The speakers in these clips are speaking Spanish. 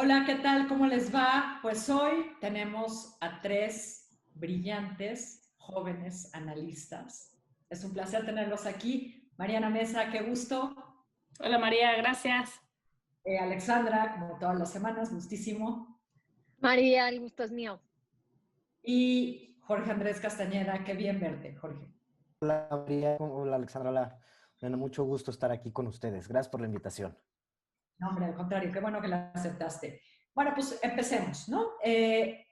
Hola, ¿qué tal? ¿Cómo les va? Pues hoy tenemos a tres brillantes, jóvenes analistas. Es un placer tenerlos aquí. Mariana Mesa, qué gusto. Hola María, gracias. Alexandra, como todas las semanas, gustísimo. María, el gusto es mío. Y Jorge Andrés Castañeda, qué bien verte, Jorge. Hola María, hola Alexandra, hola. Bueno, mucho gusto estar aquí con ustedes. Gracias por la invitación. No, hombre, al contrario, qué bueno que la aceptaste. Bueno, pues empecemos, ¿no?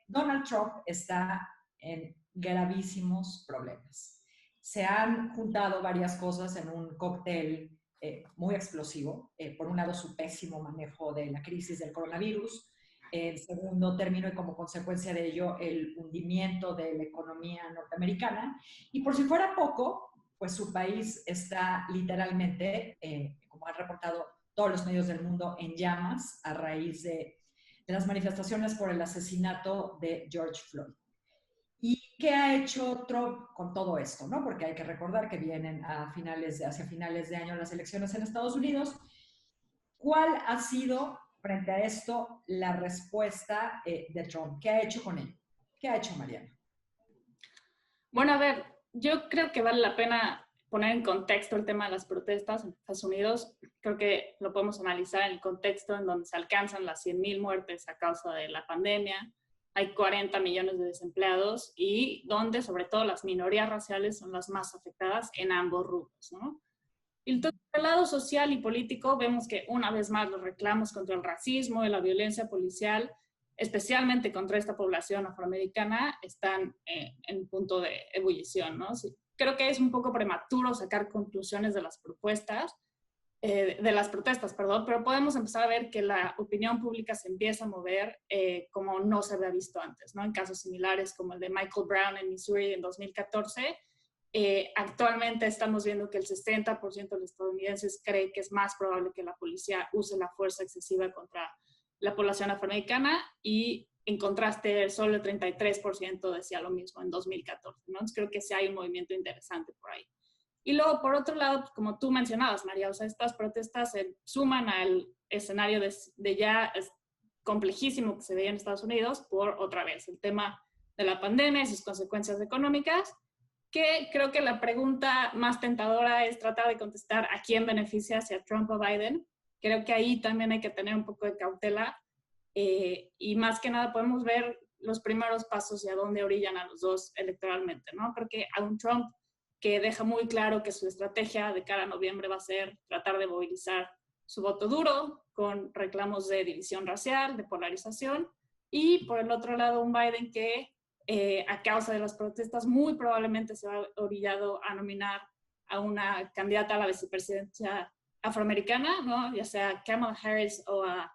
Donald Trump está en gravísimos problemas. Se han juntado varias cosas en un cóctel muy explosivo. Por un lado, su pésimo manejo de la crisis del coronavirus. En segundo término, y como consecuencia de ello, el hundimiento de la economía norteamericana. Y por si fuera poco, pues su país está literalmente, como han reportado todos los medios del mundo, en llamas a raíz de las manifestaciones por el asesinato de George Floyd. ¿Y qué ha hecho Trump con todo esto? ¿No? Porque hay que recordar que vienen hacia finales de año las elecciones en Estados Unidos. ¿Cuál ha sido, frente a esto, la respuesta de Trump? ¿Qué ha hecho con él? ¿Qué ha hecho Mariana? Bueno, a ver, yo creo que vale la pena poner en contexto el tema de las protestas en Estados Unidos. Creo que lo podemos analizar en el contexto en donde se alcanzan las 100,000 muertes a causa de la pandemia, hay 40 millones de desempleados y donde sobre todo las minorías raciales son las más afectadas en ambos rubros, ¿no? Y entonces, del lado social y político, vemos que una vez más los reclamos contra el racismo y la violencia policial, especialmente contra esta población afroamericana, están en punto de ebullición, ¿no? Sí, creo que es un poco prematuro sacar conclusiones de las propuestas, de las protestas, perdón, pero podemos empezar a ver que la opinión pública se empieza a mover como no se había visto antes, ¿no? En casos similares como el de Michael Brown en Missouri en 2014, actualmente estamos viendo que el 60% de los estadounidenses cree que es más probable que la policía use la fuerza excesiva contra la población afroamericana y en contraste solo el 33% decía lo mismo en 2014, ¿no? Entonces creo que sí hay un movimiento interesante por ahí. Y luego, por otro lado, pues, como tú mencionabas, María, o sea, estas protestas se suman al escenario de ya complejísimo que se veía en Estados Unidos por otra vez el tema de la pandemia y sus consecuencias económicas, que creo que la pregunta más tentadora es tratar de contestar a quién beneficia, si a Trump o Biden. Creo que ahí también hay que tener un poco de cautela y más que nada podemos ver los primeros pasos y a dónde orillan a los dos electoralmente, ¿no? Creo que a un Trump que deja muy claro que su estrategia de cara a noviembre va a ser tratar de movilizar su voto duro con reclamos de división racial, de polarización, y por el otro lado un Biden que a causa de las protestas muy probablemente se va orillado a nominar a una candidata a la vicepresidencia afroamericana, ¿no? Ya sea Kamala Harris o a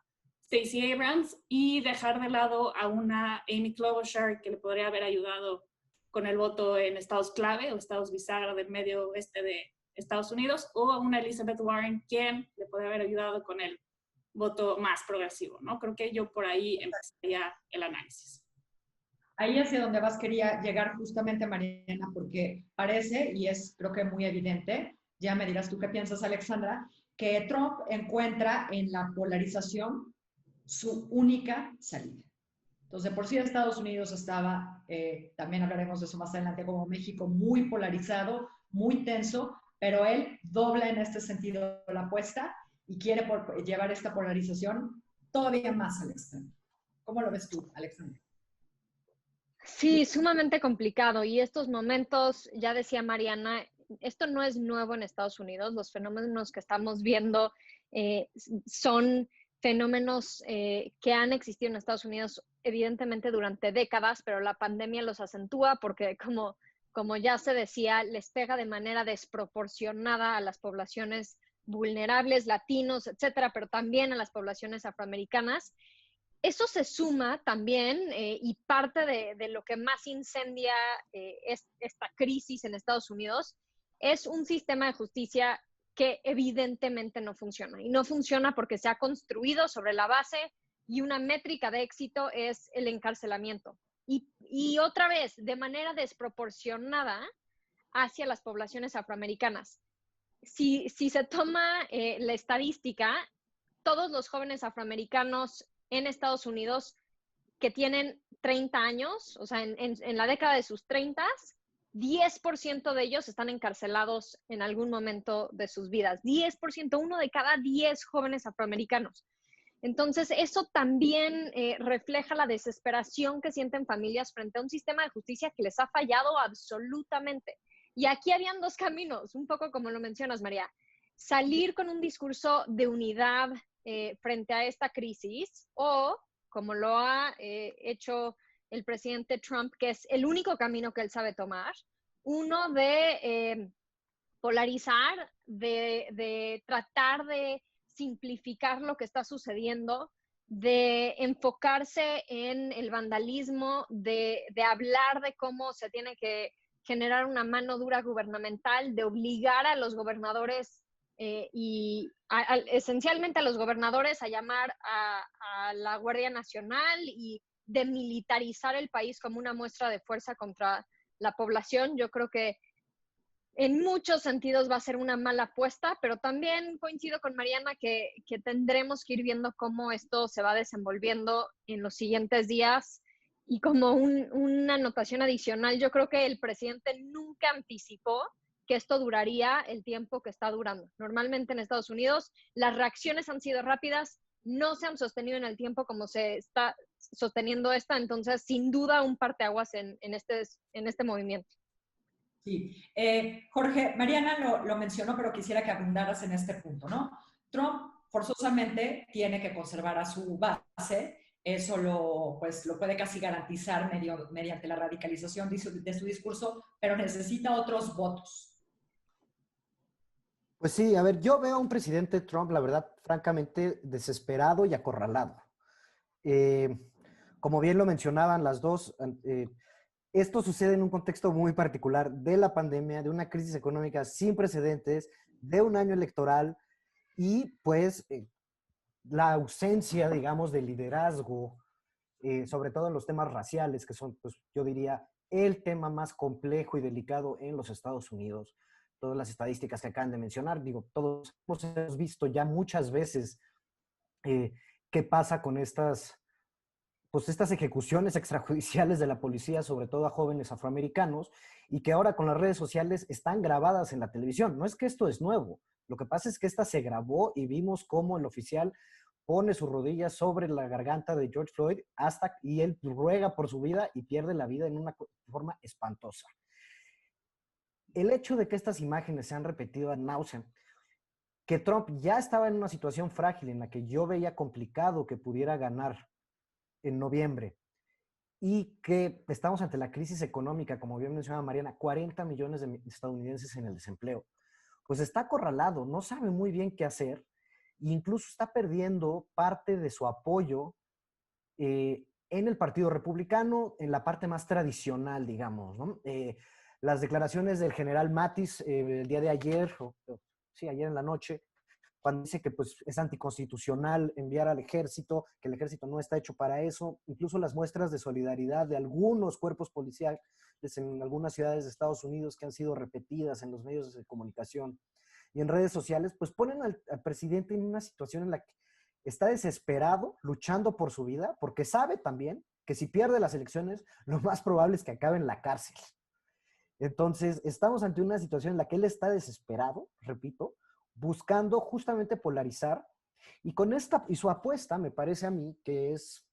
Stacey Abrams, y dejar de lado a una Amy Klobuchar que le podría haber ayudado con el voto en estados clave o estados bisagra del medio oeste de Estados Unidos, o a una Elizabeth Warren quien le podría haber ayudado con el voto más progresivo, ¿no? Creo que yo por ahí empezaría el análisis. Ahí hacia donde vas quería llegar justamente, Mariana, porque parece, y es creo que muy evidente, ya me dirás tú qué piensas, Alexandra, que Trump encuentra en la polarización su única salida. Entonces, por sí Estados Unidos estaba, también hablaremos de eso más adelante, como México, muy polarizado, muy tenso, pero él dobla en este sentido la apuesta y quiere llevar esta polarización todavía más al extremo. ¿Cómo lo ves tú, Alexandra? Sí, sumamente complicado. Y estos momentos, ya decía Mariana, esto no es nuevo en Estados Unidos. Los fenómenos que estamos viendo son fenómenos que han existido en Estados Unidos evidentemente durante décadas, pero la pandemia los acentúa porque, como ya se decía, les pega de manera desproporcionada a las poblaciones vulnerables, latinos, etcétera, pero también a las poblaciones afroamericanas. Eso se suma también y parte de lo que más incendia esta crisis en Estados Unidos es un sistema de justicia que evidentemente no funciona. Y no funciona porque se ha construido sobre la base y una métrica de éxito es el encarcelamiento. Y otra vez, de manera desproporcionada hacia las poblaciones afroamericanas. Si se toma la estadística, todos los jóvenes afroamericanos en Estados Unidos que tienen 30 años, o sea, en la década de sus 30, 10% de ellos están encarcelados en algún momento de sus vidas. 10%, 1 de cada 10 jóvenes afroamericanos. Entonces, eso también refleja la desesperación que sienten familias frente a un sistema de justicia que les ha fallado absolutamente. Y aquí habían dos caminos, un poco como lo mencionas, María. Salir con un discurso de unidad frente a esta crisis o, como lo ha hecho el presidente Trump, que es el único camino que él sabe tomar, uno de polarizar, de tratar de simplificar lo que está sucediendo, de enfocarse en el vandalismo, de hablar de cómo se tiene que generar una mano dura gubernamental, de obligar a los gobernadores esencialmente a los gobernadores a llamar a la Guardia Nacional y de militarizar el país como una muestra de fuerza contra la población. Yo creo que en muchos sentidos va a ser una mala apuesta, pero también coincido con Mariana que tendremos que ir viendo cómo esto se va desenvolviendo en los siguientes días. Y como una anotación adicional, yo creo que el presidente nunca anticipó que esto duraría el tiempo que está durando. Normalmente en Estados Unidos las reacciones han sido rápidas, no se han sostenido en el tiempo como se está sosteniendo esta, entonces sin duda un parteaguas en este movimiento. Sí. Jorge, Mariana lo mencionó, pero quisiera que abundaras en este punto, ¿no? Trump forzosamente tiene que conservar a su base, eso lo puede casi garantizar mediante la radicalización de su discurso, pero necesita otros votos. Pues sí, a ver, yo veo a un presidente Trump, la verdad, francamente desesperado y acorralado. Como bien lo mencionaban las dos, esto sucede en un contexto muy particular de la pandemia, de una crisis económica sin precedentes, de un año electoral y pues la ausencia, digamos, de liderazgo, sobre todo en los temas raciales, que son, pues yo diría, el tema más complejo y delicado en los Estados Unidos. Todas las estadísticas que acaban de mencionar, digo, todos hemos visto ya muchas veces qué pasa con estas ejecuciones extrajudiciales de la policía, sobre todo a jóvenes afroamericanos, y que ahora con las redes sociales están grabadas en la televisión. No es que esto es nuevo, lo que pasa es que esta se grabó y vimos cómo el oficial pone sus rodillas sobre la garganta de George Floyd y él ruega por su vida y pierde la vida en una forma espantosa. El hecho de que estas imágenes se han repetido ad nauseam, que Trump ya estaba en una situación frágil en la que yo veía complicado que pudiera ganar en noviembre y que estamos ante la crisis económica, como bien mencionaba Mariana, 40 millones de estadounidenses en el desempleo, pues está acorralado, no sabe muy bien qué hacer e incluso está perdiendo parte de su apoyo en el Partido Republicano, en la parte más tradicional, digamos, ¿no? Las declaraciones del general Mattis el día de ayer, ayer en la noche, cuando dice que pues, es anticonstitucional enviar al ejército, que el ejército no está hecho para eso, incluso las muestras de solidaridad de algunos cuerpos policiales en algunas ciudades de Estados Unidos que han sido repetidas en los medios de comunicación y en redes sociales, pues ponen al presidente en una situación en la que está desesperado, luchando por su vida, porque sabe también que si pierde las elecciones, lo más probable es que acabe en la cárcel. Entonces, estamos ante una situación en la que él está desesperado, repito, buscando justamente polarizar, y su apuesta, me parece a mí, que es,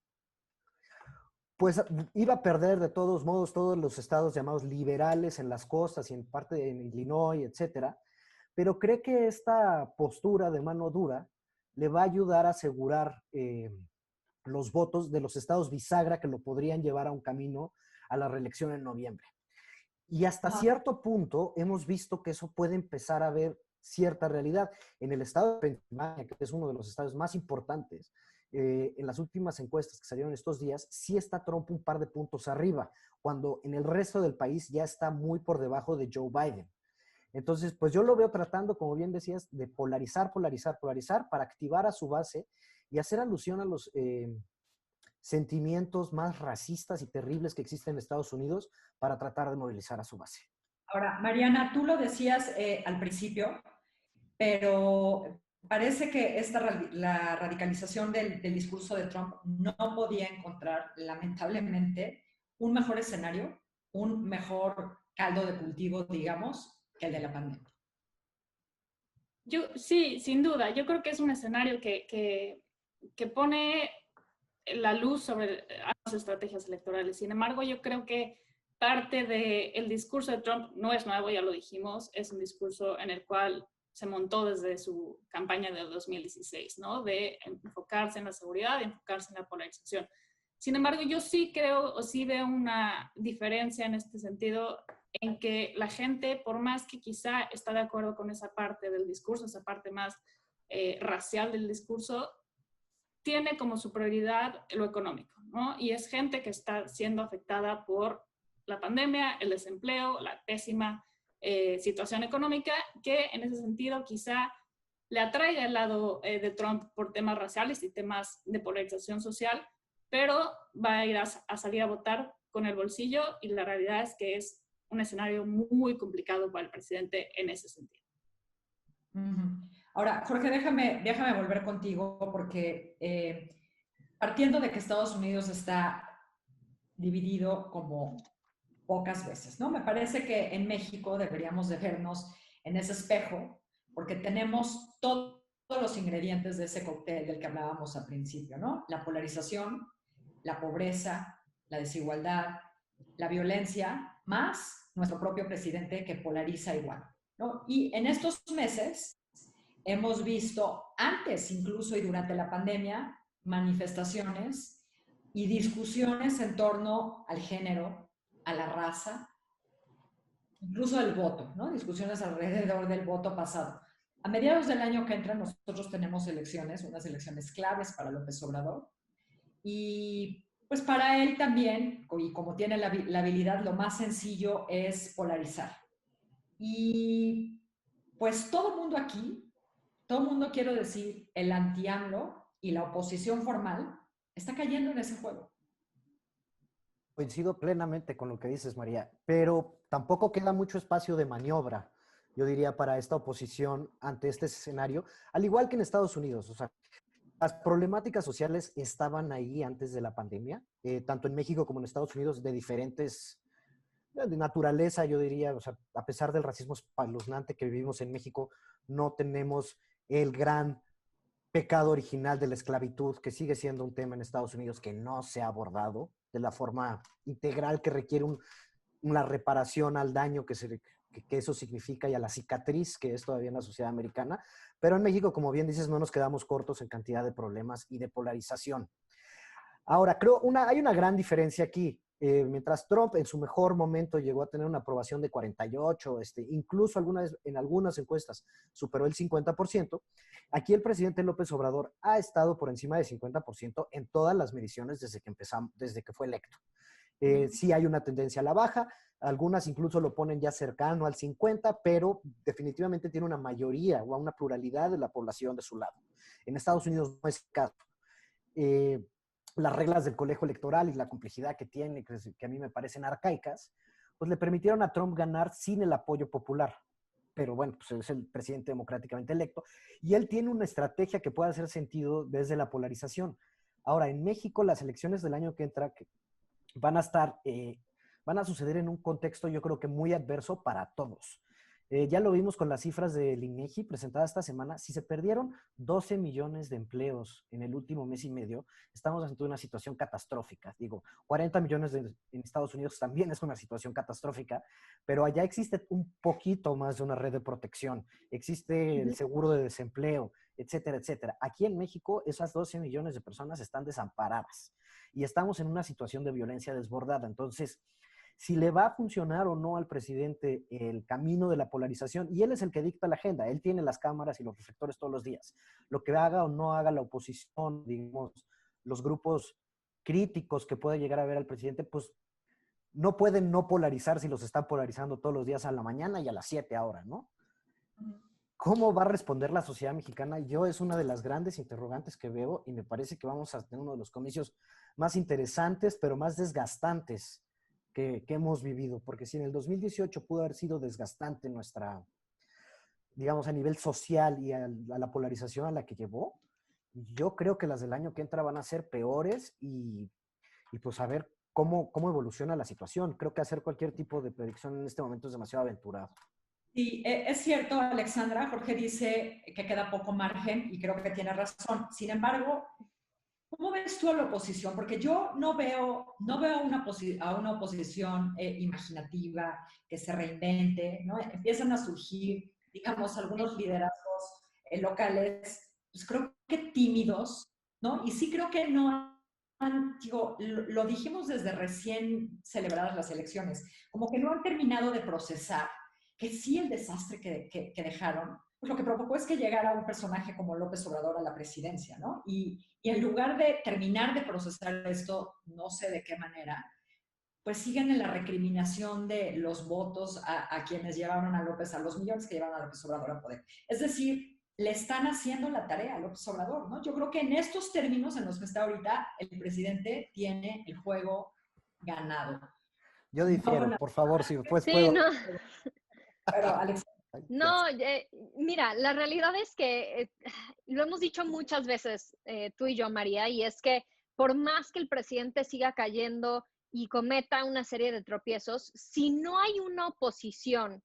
pues iba a perder de todos modos todos los estados llamados liberales en las costas y en parte de Illinois, etcétera, pero cree que esta postura de mano dura le va a ayudar a asegurar los votos de los estados bisagra que lo podrían llevar a un camino a la reelección en noviembre. Y hasta cierto punto hemos visto que eso puede empezar a ver cierta realidad. En el estado de Pensilvania, que es uno de los estados más importantes, en las últimas encuestas que salieron estos días, sí está Trump un par de puntos arriba, cuando en el resto del país ya está muy por debajo de Joe Biden. Entonces, pues yo lo veo tratando, como bien decías, de polarizar para activar a su base y hacer alusión a los sentimientos más racistas y terribles que existen en Estados Unidos para tratar de movilizar a su base. Ahora, Mariana, tú lo decías al principio, pero parece que la radicalización del discurso de Trump no podía encontrar, lamentablemente, un mejor escenario, un mejor caldo de cultivo, digamos, que el de la pandemia. Sí, sin duda. Yo creo que es un escenario que pone la luz sobre las estrategias electorales. Sin embargo, yo creo que parte del discurso de Trump no es nuevo, ya lo dijimos, es un discurso en el cual se montó desde su campaña de 2016, ¿no? De enfocarse en la seguridad, de enfocarse en la polarización. Sin embargo, yo sí creo o sí veo una diferencia en este sentido en que la gente, por más que quizá está de acuerdo con esa parte del discurso, esa parte más racial del discurso, tiene como su prioridad lo económico, ¿no? Y es gente que está siendo afectada por la pandemia, el desempleo, la pésima situación económica, que en ese sentido quizá le atraiga el lado de Trump por temas raciales y temas de polarización social, pero va a ir a salir a votar con el bolsillo y la realidad es que es un escenario muy complicado para el presidente en ese sentido. Ahora, Jorge, déjame volver contigo porque partiendo de que Estados Unidos está dividido como pocas veces, ¿no? Me parece que en México deberíamos de vernos en ese espejo porque tenemos todos los ingredientes de ese cóctel del que hablábamos al principio, ¿no? La polarización, la pobreza, la desigualdad, la violencia, más nuestro propio presidente que polariza igual, ¿no? Y en estos meses hemos visto antes incluso y durante la pandemia manifestaciones y discusiones en torno al género, a la raza, incluso al voto, ¿no? Discusiones alrededor del voto pasado. A mediados del año que entra nosotros tenemos elecciones, unas elecciones claves para López Obrador y pues para él también, y como tiene la habilidad, lo más sencillo es polarizar. Y pues todo el mundo aquí, todo el mundo, quiero decir, el anti-AMLO y la oposición formal está cayendo en ese juego. Coincido plenamente con lo que dices, María, pero tampoco queda mucho espacio de maniobra, yo diría, para esta oposición ante este escenario, al igual que en Estados Unidos. O sea, las problemáticas sociales estaban ahí antes de la pandemia, tanto en México como en Estados Unidos, de diferentes, de naturaleza, yo diría. O sea, a pesar del racismo espeluznante que vivimos en México, no tenemos el gran pecado original de la esclavitud, que sigue siendo un tema en Estados Unidos que no se ha abordado de la forma integral que requiere una reparación al daño que eso significa y a la cicatriz que es todavía en la sociedad americana. Pero en México, como bien dices, no nos quedamos cortos en cantidad de problemas y de polarización. Ahora, hay una gran diferencia aquí. Mientras Trump en su mejor momento llegó a tener una aprobación de 48, incluso en algunas encuestas superó el 50%, aquí el presidente López Obrador ha estado por encima del 50% en todas las mediciones desde que fue electo. Sí hay una tendencia a la baja, algunas incluso lo ponen ya cercano al 50%, pero definitivamente tiene una mayoría o una pluralidad de la población de su lado. En Estados Unidos no es el caso. Las reglas del colegio electoral y la complejidad que tiene, que a mí me parecen arcaicas, pues le permitieron a Trump ganar sin el apoyo popular. Pero bueno, pues es el presidente democráticamente electo y él tiene una estrategia que puede hacer sentido desde la polarización. Ahora, en México, las elecciones del año que entra van a suceder en un contexto, yo creo que muy adverso para todos. Ya lo vimos con las cifras del INEGI presentadas esta semana. Si se perdieron 12 millones de empleos en el último mes y medio, estamos ante una situación catastrófica. Digo, 40 millones en Estados Unidos también es una situación catastrófica, pero allá existe un poquito más de una red de protección. Existe el seguro de desempleo, etcétera, etcétera. Aquí en México, esas 12 millones de personas están desamparadas y estamos en una situación de violencia desbordada. Entonces, si le va a funcionar o no al presidente el camino de la polarización, y él es el que dicta la agenda, él tiene las cámaras y los reflectores todos los días. Lo que haga o no haga la oposición, digamos, los grupos críticos que puede llegar a ver al presidente, pues no pueden no polarizar si los están polarizando todos los días a la mañana y a las 7 ahora, ¿no? ¿Cómo va a responder la sociedad mexicana? Yo es una de las grandes interrogantes que veo y me parece que vamos a tener uno de los comicios más interesantes, pero más desgastantes que hemos vivido, porque si en el 2018 pudo haber sido desgastante digamos, a nivel social y a la polarización a la que llevó, yo creo que las del año que entra van a ser peores y pues a ver cómo evoluciona la situación. Creo que hacer cualquier tipo de predicción en este momento es demasiado aventurado. Sí, es cierto, Alexandra. Una dice que queda poco margen y creo que tiene razón. Sin embargo, ¿cómo ves tú a la oposición? Porque yo no veo a una oposición imaginativa que se reinvente, ¿no? Empiezan a surgir, digamos, algunos liderazgos locales, pues creo que tímidos, ¿no? Y sí creo que no han, digo, lo dijimos desde recién celebradas las elecciones, como que no han terminado de procesar que sí el desastre que dejaron, pues lo que provocó es que llegara un personaje como López Obrador a la presidencia, ¿no? Y en lugar de terminar de procesar esto, no sé de qué manera, pues siguen en la recriminación de los votos a quienes llevaron a López, a los millones que llevaron a López Obrador al poder. Es decir, le están haciendo la tarea a López Obrador, ¿no? Yo creo que en estos términos en los que está ahorita, el presidente tiene el juego ganado. Yo difiero, por favor, si pues Sí, puedo. no. Pero, Alex. No, mira, la realidad es que lo hemos dicho muchas veces tú y yo, María, y es que por más que el presidente siga cayendo y cometa una serie de tropiezos, si no hay una oposición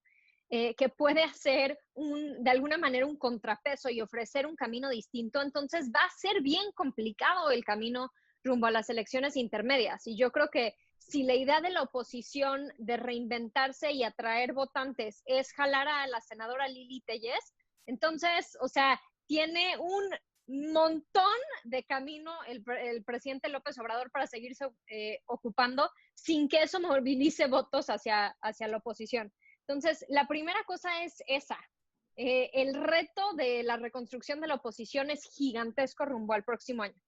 que puede hacer de alguna manera un contrapeso y ofrecer un camino distinto, entonces va a ser bien complicado el camino rumbo a las elecciones intermedias. Y yo creo que si la idea de la oposición de reinventarse y atraer votantes es jalar a la senadora Lili Tellez, entonces, o sea, tiene un montón de camino el presidente López Obrador para seguirse ocupando sin que eso movilice votos hacia la oposición. Entonces, la primera cosa es esa. El reto de la reconstrucción de la oposición es gigantesco rumbo al próximo año.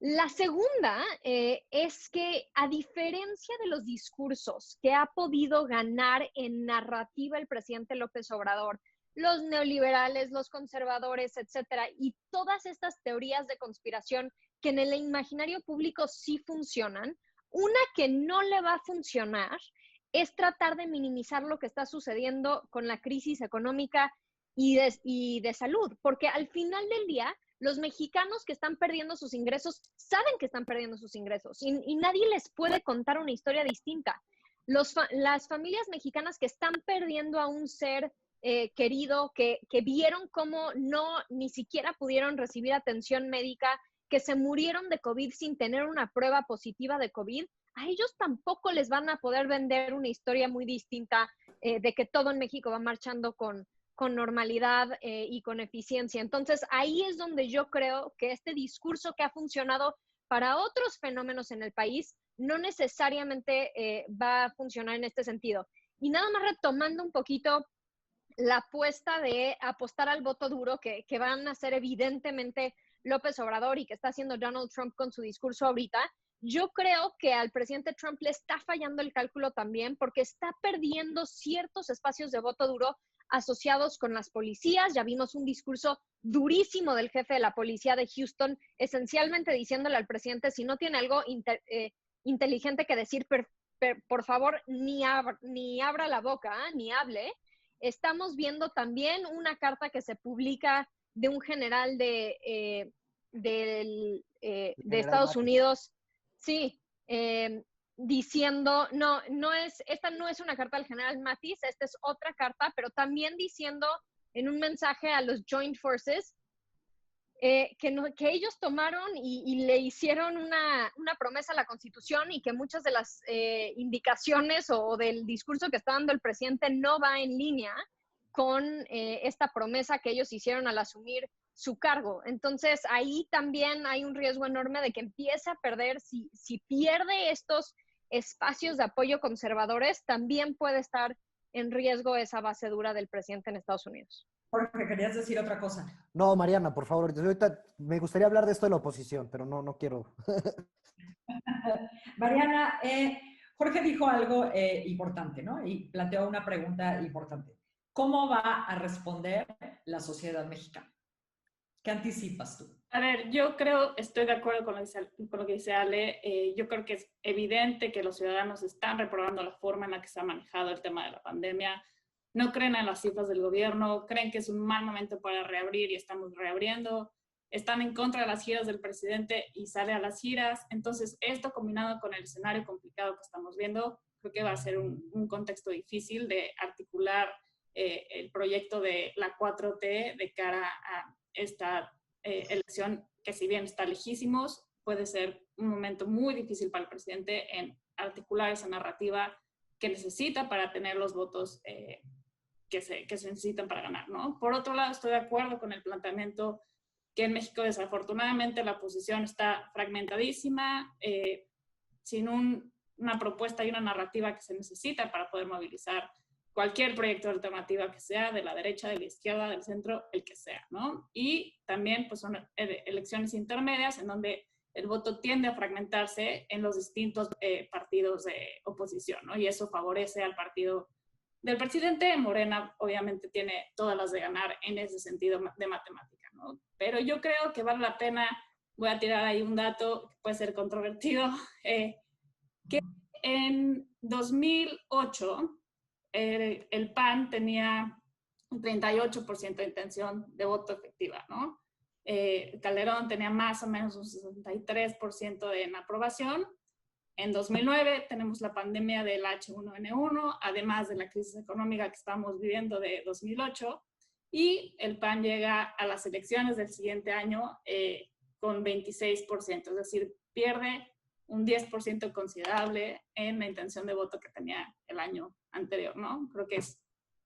La segunda es que, a diferencia de los discursos que ha podido ganar en narrativa el presidente López Obrador, los neoliberales, los conservadores, etcétera, y todas estas teorías de conspiración que en el imaginario público sí funcionan, una que no le va a funcionar es tratar de minimizar lo que está sucediendo con la crisis económica y de salud, porque al final del día, los mexicanos que están perdiendo sus ingresos saben que están perdiendo sus ingresos y nadie les puede contar una historia distinta. Las familias mexicanas que están perdiendo a un ser querido, que vieron cómo ni siquiera pudieron recibir atención médica, que se murieron de COVID sin tener una prueba positiva de COVID, a ellos tampoco les van a poder vender una historia muy distinta de que todo en México va marchando con normalidad y con eficiencia. Entonces, ahí es donde yo creo que este discurso que ha funcionado para otros fenómenos en el país no necesariamente va a funcionar en este sentido. Y nada más retomando un poquito la apuesta de apostar al voto duro que van a hacer evidentemente López Obrador y que está haciendo Donald Trump con su discurso ahorita, yo creo que al presidente Trump le está fallando el cálculo también porque está perdiendo ciertos espacios de voto duro asociados con las policías. Ya vimos un discurso durísimo del jefe de la policía de Houston, esencialmente diciéndole al presidente, si no tiene algo inteligente que decir, por favor, ni abra la boca, ni hable. Estamos viendo también una carta que se publica de un general de Estados Unidos, sí, diciendo, esta no es una carta al general Mattis, esta es otra carta, pero también diciendo en un mensaje a los Joint Forces que ellos tomaron y le hicieron una promesa a la Constitución y que muchas de las indicaciones o del discurso que está dando el presidente no va en línea con esta promesa que ellos hicieron al asumir su cargo. Entonces, ahí también hay un riesgo enorme de que empiece a perder, si pierde estos espacios de apoyo conservadores, también puede estar en riesgo esa base dura del presidente en Estados Unidos. Jorge, querías decir otra cosa. No, Mariana, por favor. Ahorita me gustaría hablar de esto de la oposición, pero no quiero. Mariana, Jorge dijo algo importante, ¿no? Y planteó una pregunta importante. ¿Cómo va a responder la sociedad mexicana? ¿Qué anticipas tú? A ver, yo estoy de acuerdo con lo que dice Ale. Yo creo que es evidente que los ciudadanos están reprobando la forma en la que se ha manejado el tema de la pandemia. no creen en las cifras del gobierno, creen que es un mal momento para reabrir y estamos reabriendo, están en contra de las giras del presidente y sale a las giras. Entonces, esto combinado con el escenario complicado que estamos viendo, creo que va a ser un contexto difícil de articular el proyecto de la 4T de cara a esta elección, que si bien está lejísimos, puede ser un momento muy difícil para el presidente en articular esa narrativa que necesita para tener los votos que se necesitan para ganar, ¿no? Por otro lado, estoy de acuerdo con el planteamiento que en México desafortunadamente la oposición está fragmentadísima, sin una propuesta y una narrativa que se necesita para poder movilizar cualquier proyecto de alternativa que sea, de la derecha, de la izquierda, del centro, el que sea, ¿no? Y también pues son elecciones intermedias en donde el voto tiende a fragmentarse en los distintos partidos de oposición, ¿no? Y eso favorece al partido del presidente. Morena obviamente tiene todas las de ganar en ese sentido de matemática, ¿no? Pero yo creo que vale la pena, voy a tirar ahí un dato que puede ser controvertido, que en 2008 el PAN tenía un 38% de intención de voto efectiva, ¿no? Calderón tenía más o menos un 63% en aprobación. En 2009 tenemos la pandemia del H1N1, además de la crisis económica que estamos viviendo de 2008, y el PAN llega a las elecciones del siguiente año con 26%, es decir, pierde un 10% considerable en la intención de voto que tenía el año anterior, ¿no? Creo que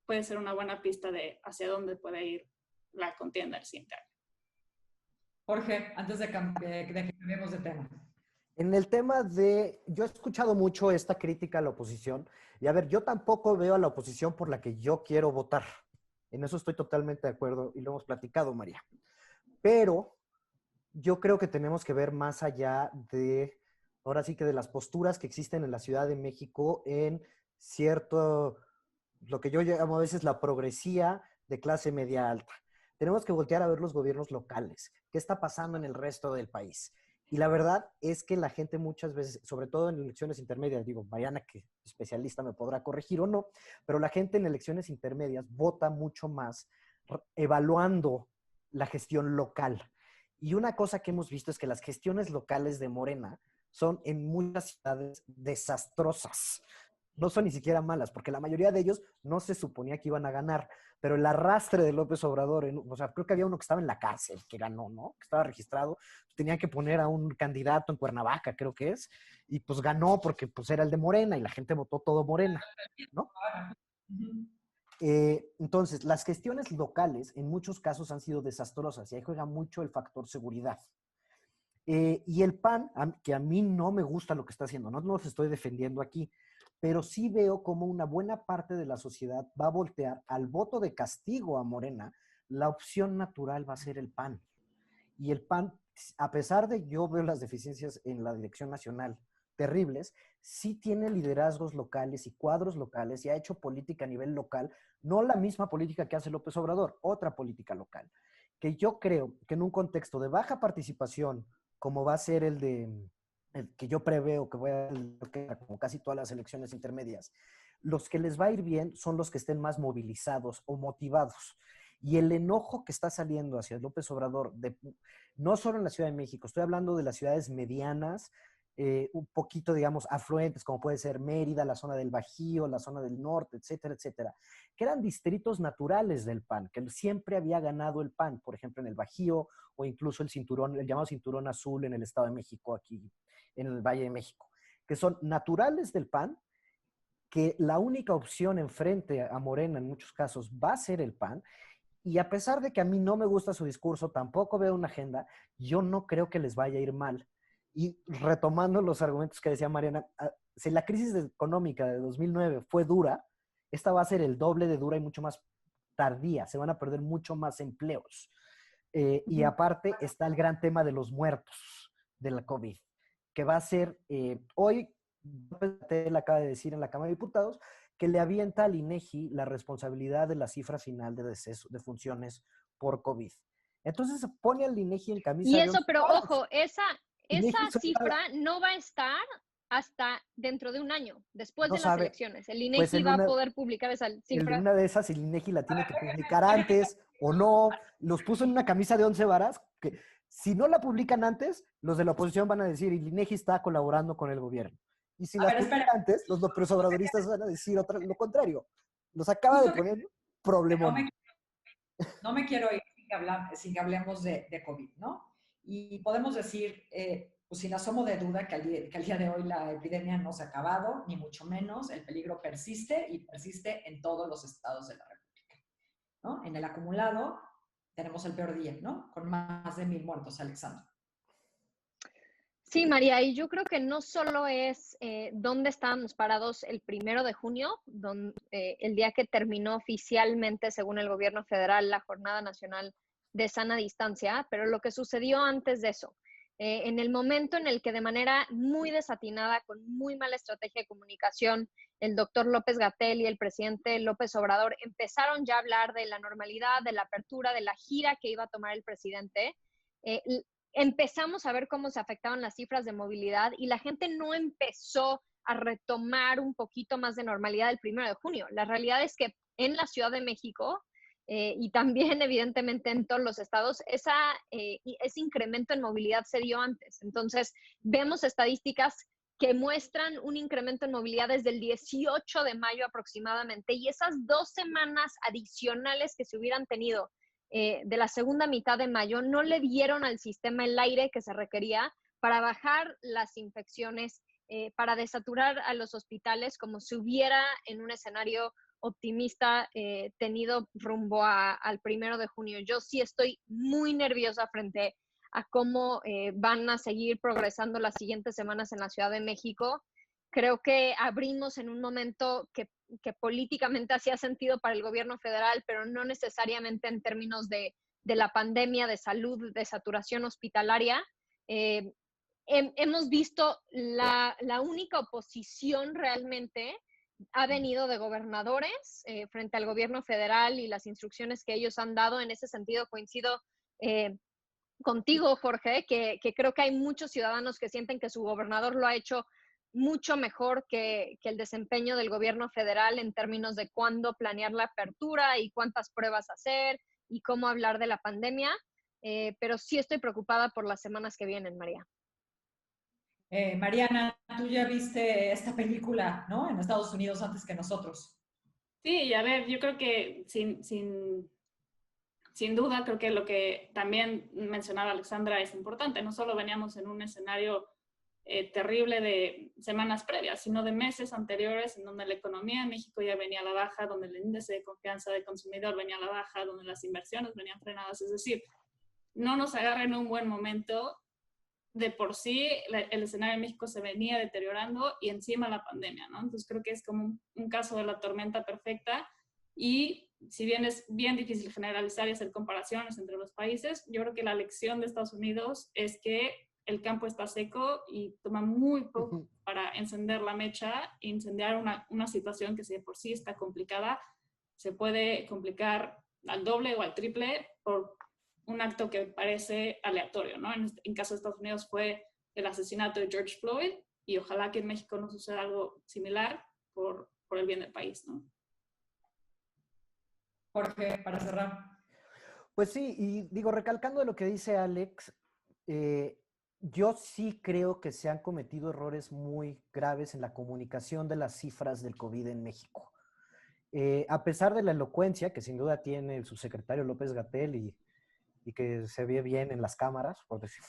puede ser una buena pista de hacia dónde puede ir la contienda el siguiente año. Jorge, antes de que cambiemos de tema. En el tema yo he escuchado mucho esta crítica a la oposición, y a ver, yo tampoco veo a la oposición por la que yo quiero votar. En eso estoy totalmente de acuerdo y lo hemos platicado, María. Pero yo creo que tenemos que ver más allá de, ahora sí que de las posturas que existen en la Ciudad de México en cierto, lo que yo llamo a veces la progresía de clase media alta. Tenemos que voltear a ver los gobiernos locales. ¿Qué está pasando en el resto del país? Y la verdad es que la gente muchas veces, sobre todo en elecciones intermedias, digo, Mariana, que especialista me podrá corregir o no, pero la gente en elecciones intermedias vota mucho más evaluando la gestión local. Y una cosa que hemos visto es que las gestiones locales de Morena son en muchas ciudades desastrosas. No son ni siquiera malas, porque la mayoría de ellos no se suponía que iban a ganar, pero el arrastre de López Obrador, o sea, creo que había uno que estaba en la cárcel, que ganó, ¿no? Que estaba registrado, tenían que poner a un candidato en Cuernavaca, creo que es, y pues ganó porque pues era el de Morena y la gente votó todo Morena, ¿no? Entonces, las gestiones locales en muchos casos han sido desastrosas y ahí juega mucho el factor seguridad. Y el PAN, que a mí no me gusta lo que está haciendo, no los estoy defendiendo aquí, pero sí veo como una buena parte de la sociedad va a voltear al voto de castigo a Morena. La opción natural va a ser el PAN. Y el PAN, a pesar de yo veo las deficiencias en la dirección nacional terribles, sí tiene liderazgos locales y cuadros locales y ha hecho política a nivel local, no la misma política que hace López Obrador, otra política local, que yo creo que en un contexto de baja participación, como va a ser el que yo preveo que voy a como casi todas las elecciones intermedias, los que les va a ir bien son los que estén más movilizados o motivados. Y el enojo que está saliendo hacia López Obrador, no solo en la Ciudad de México, estoy hablando de las ciudades medianas, un poquito, digamos, afluentes, como puede ser Mérida, la zona del Bajío, la zona del norte, etcétera, etcétera, que eran distritos naturales del PAN, que siempre había ganado el PAN, por ejemplo, en el Bajío, o incluso el llamado Cinturón Azul en el Estado de México, aquí en el Valle de México, que son naturales del PAN, que la única opción enfrente a Morena en muchos casos va a ser el PAN, y a pesar de que a mí no me gusta su discurso, tampoco veo una agenda, yo no creo que les vaya a ir mal. Y retomando los argumentos que decía Mariana, si la crisis económica de 2009 fue dura, esta va a ser el doble de dura y mucho más tardía. Se van a perder mucho más empleos. Y aparte está el gran tema de los muertos de la COVID, que va a ser, hoy, él acaba de decir en la Cámara de Diputados, que le avienta al INEGI la responsabilidad de la cifra final de defunciones por COVID. Entonces se pone al INEGI en camisa y de eso, once pero varas. ojo, esa cifra no va a estar hasta dentro de un año, después No de las sabe, elecciones. El pues INEGI va a poder publicar esa en cifra. una de esas el INEGI la tiene que publicar antes o no. Los puso en una camisa de 11 varas que si no la publican antes, los de la oposición van a decir el INEGI está colaborando con el gobierno. Y si A la ver, espera. publican antes, los López Obradoristas van a decir lo contrario. Los acaba de Justo poner que problemón. no me quiero ir sin que hablemos de COVID, ¿no? Y podemos decir, pues sin asomo de duda, que al día de hoy la epidemia no se ha acabado, ni mucho menos. El peligro persiste y persiste en todos los estados de la República, ¿no? En el acumulado tenemos el peor día, ¿no? Con más de 1,000 muertos, Alexandra. Sí, María, y yo creo que no solo es dónde estábamos parados el 1 de junio, el día que terminó oficialmente, según el gobierno federal, la Jornada Nacional de Sana Distancia, pero lo que sucedió antes de eso. En el momento en el que de manera muy desatinada, con muy mala estrategia de comunicación, el doctor López-Gatell y el presidente López Obrador empezaron ya a hablar de la normalidad, de la apertura, de la gira que iba a tomar el presidente, eh, empezamos a ver cómo se afectaban las cifras de movilidad y la gente no empezó a retomar un poquito más de normalidad el 1 de junio. La realidad es que en la Ciudad de México y también evidentemente en todos los estados, ese incremento en movilidad se dio antes. Entonces, vemos estadísticas que muestran un incremento en movilidad desde el 18 de mayo aproximadamente, y esas 2 semanas adicionales que se hubieran tenido de la segunda mitad de mayo no le dieron al sistema el aire que se requería para bajar las infecciones, para desaturar a los hospitales como si hubiera en un escenario optimista tenido rumbo al 1 de junio. Yo sí estoy muy nerviosa frente a cómo van a seguir progresando las siguientes semanas en la Ciudad de México. Creo que abrimos en un momento que políticamente hacía sentido para el gobierno federal, pero no necesariamente en términos de la pandemia, de salud, de saturación hospitalaria. Hemos visto la única oposición realmente ha venido de gobernadores frente al gobierno federal y las instrucciones que ellos han dado. En ese sentido coincido contigo, Jorge, que creo que hay muchos ciudadanos que sienten que su gobernador lo ha hecho mucho mejor que el desempeño del gobierno federal en términos de cuándo planear la apertura y cuántas pruebas hacer y cómo hablar de la pandemia, pero sí estoy preocupada por las semanas que vienen, María. Mariana, tú ya viste esta película, ¿no? En Estados Unidos antes que nosotros. Sí, y a ver, yo creo que sin duda, creo que lo que también mencionaba Alexandra es importante. No solo veníamos en un escenario terrible de semanas previas, sino de meses anteriores en donde la economía en México ya venía a la baja, donde el índice de confianza del consumidor venía a la baja, donde las inversiones venían frenadas. Es decir, no nos agarra en un buen momento. De por sí el escenario en México se venía deteriorando y encima la pandemia, ¿no? Entonces creo que es como un caso de la tormenta perfecta, y si bien es bien difícil generalizar y hacer comparaciones entre los países, yo creo que la lección de Estados Unidos es que el campo está seco y toma muy poco para encender la mecha e incendiar una situación que si de por sí está complicada, se puede complicar al doble o al triple por un acto que parece aleatorio, ¿no? En caso de Estados Unidos fue el asesinato de George Floyd, y ojalá que en México no suceda algo similar por el bien del país, ¿no? Jorge, para cerrar. Pues sí, y digo, recalcando lo que dice Alex, yo sí creo que se han cometido errores muy graves en la comunicación de las cifras del COVID en México. A pesar de la elocuencia que sin duda tiene el subsecretario López-Gatell y que se ve bien en las cámaras, por decir,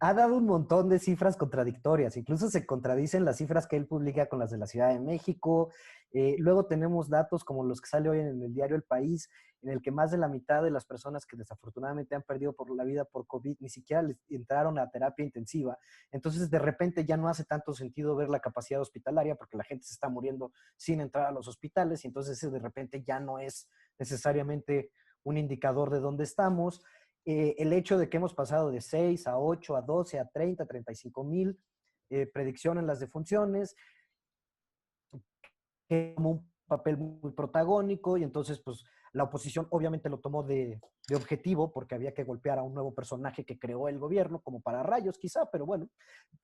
ha dado un montón de cifras contradictorias. Incluso se contradicen las cifras que él publica con las de la Ciudad de México. Luego tenemos datos como los que sale hoy en el diario El País, en el que más de la mitad de las personas que desafortunadamente han perdido por la vida por COVID ni siquiera les entraron a terapia intensiva. Entonces, de repente ya no hace tanto sentido ver la capacidad hospitalaria porque la gente se está muriendo sin entrar a los hospitales, y entonces de repente ya no es necesariamente un indicador de dónde estamos. El hecho de que hemos pasado de 6 a 8, a 12, a 30, 35 mil, predicción en las defunciones, como un papel muy protagónico, y entonces pues La oposición obviamente lo tomó de objetivo porque había que golpear a un nuevo personaje que creó el gobierno, como para rayos quizá, pero bueno,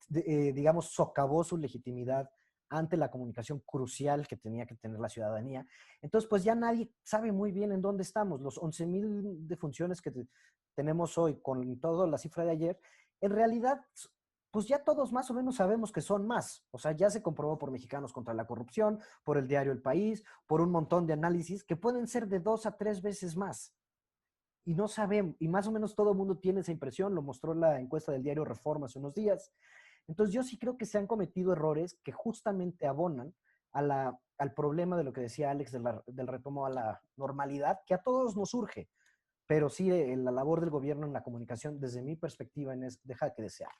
digamos, socavó su legitimidad ante la comunicación crucial que tenía que tener la ciudadanía. Entonces, pues ya nadie sabe muy bien en dónde estamos. Los 11,000 defunciones que tenemos hoy con toda la cifra de ayer, en realidad, pues ya todos más o menos sabemos que son más. O sea, ya se comprobó por Mexicanos contra la Corrupción, por el diario El País, por un montón de análisis que pueden ser de 2 a 3 veces más. Y no sabemos, y más o menos todo el mundo tiene esa impresión, lo mostró la encuesta del diario Reforma hace unos días. Entonces yo sí creo que se han cometido errores que justamente abonan al problema de lo que decía Alex del retomo a la normalidad, que a todos nos surge, pero sí la labor del gobierno en la comunicación, desde mi perspectiva, deja que desear.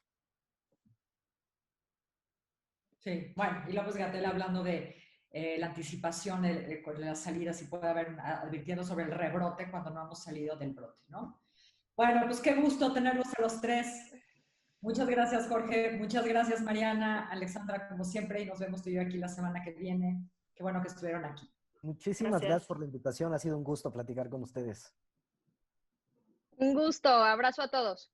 Sí, bueno, y López Gatell hablando de la anticipación con las salidas y puede haber advirtiendo sobre el rebrote cuando no hemos salido del brote, ¿no? Bueno, pues qué gusto tenerlos a los tres. Muchas gracias, Jorge. Muchas gracias, Mariana, Alexandra, como siempre, y nos vemos tú y yo aquí la semana que viene. Qué bueno que estuvieron aquí. Muchísimas gracias por la invitación. Ha sido un gusto platicar con ustedes. Un gusto. Abrazo a todos.